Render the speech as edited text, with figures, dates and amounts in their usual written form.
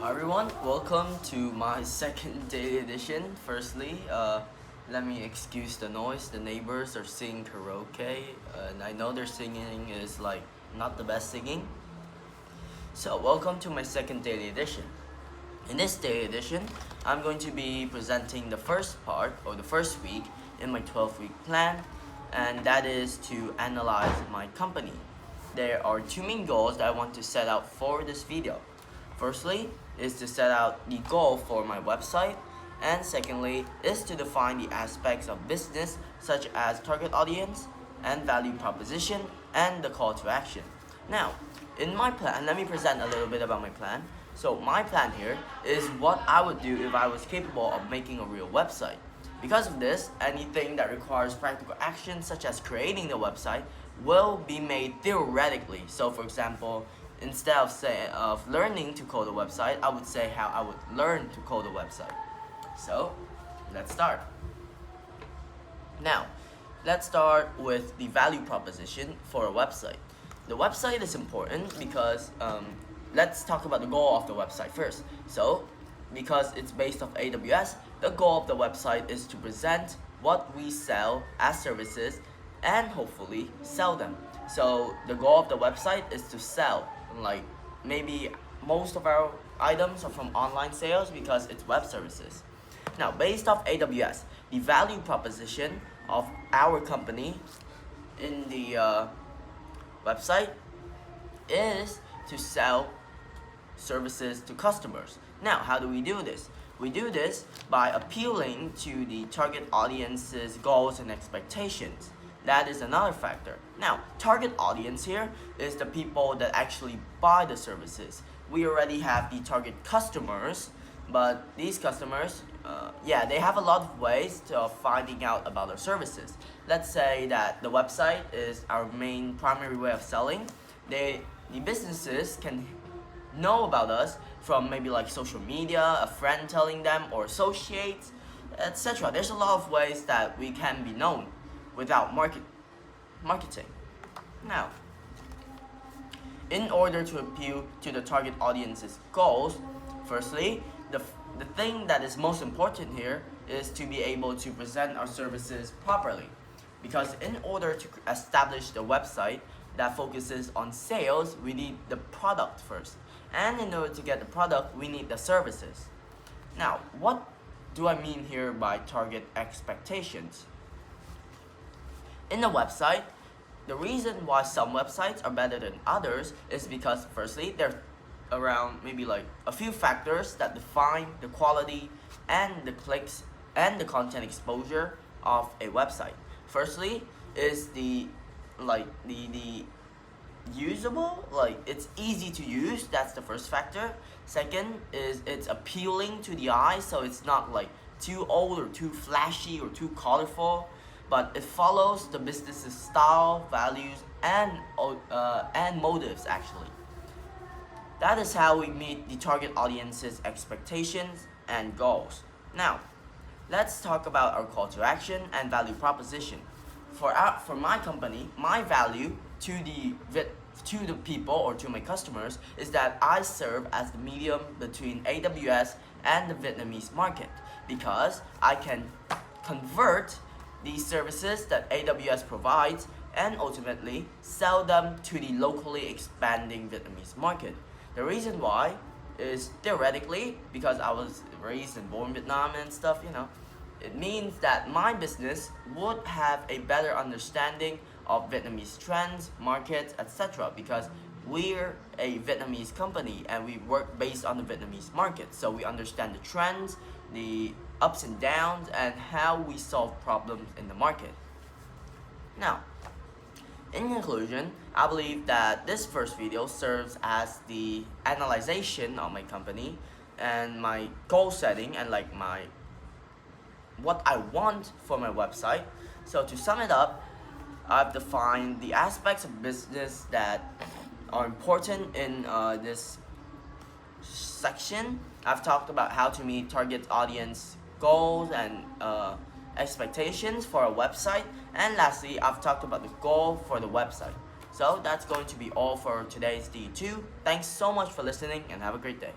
Hi everyone, welcome to my second daily edition. Firstly, let me excuse the noise. The neighbors are singing karaoke, and I know their singing is like not the best singing. So welcome to my second daily edition. In this daily edition, I'm going to be presenting the first part or the first week in my 12-week plan, and that is to analyze my company. There are two main goals that I want to set out for this video. Firstly is to set out the goal for my website, and secondly is to define the aspects of business such as target audience and value proposition and the call to action. Now, in my plan, let me present a little bit about my plan. So my plan here is what I would do if I was capable of making a real website. Because of this, anything that requires practical action such as creating the website will be made theoretically. So for example, instead of learning to code a website, I would say how I would learn to code a website. So let's start. Now, let's start with the value proposition for a website. The website is important because let's talk about the goal of the website first. So, because it's based off AWS, the goal of the website is to present what we sell as services and hopefully sell them. So the goal of the website is to sell. Like maybe most of our items are from online sales because it's web services. Now, based off AWS, the value proposition of our company in the website is to sell services to customers. Now, how do we do this? We do this by appealing to the target audience's goals and expectations. That is another factor. Now, target audience here is the people that actually buy the services. We already have the target customers, but these customers, they have a lot of ways of finding out about our services. Let's say that the website is our main primary way of selling. The businesses can know about us from maybe like social media, a friend telling them, or associates, etc. There's a lot of ways that we can be known without marketing. Now, in order to appeal to the target audience's goals, firstly, the thing that is most important here is to be able to present our services properly. Because in order to establish the website that focuses on sales, we need the product first. And in order to get the product, we need the services. Now, what do I mean here by target expectations? In the website, the reason why some websites are better than others is because firstly, there are around maybe like a few factors that define the quality and the clicks and the content exposure of a website. Firstly is the usable, like it's easy to use, that's the first factor. Second is it's appealing to the eye, so it's not like too old or too flashy or too colorful, but it follows the business's style, values, and motives actually. That is how we meet the target audience's expectations and goals. Now, let's talk about our call to action and value proposition. For my company, my value to the people or to my customers is that I serve as the medium between AWS and the Vietnamese market, because I can convert these services that AWS provides and ultimately sell them to the locally expanding Vietnamese market. The reason why is theoretically because I was raised and born in Vietnam and stuff, it means that my business would have a better understanding of Vietnamese trends, markets, etc. because we're a Vietnamese company and we work based on the Vietnamese market. So we understand the trends, the ups and downs, and how we solve problems in the market. Now, in conclusion, I believe that this first video serves as the analyzation of my company and my goal setting and like what I want for my website. So to sum it up, I've defined the aspects of business that are important in this section. I've talked about how to meet target audience goals and expectations for a website, and lastly, I've talked about the goal for the website. So that's going to be all for today's D2. Thanks so much for listening and have a great day.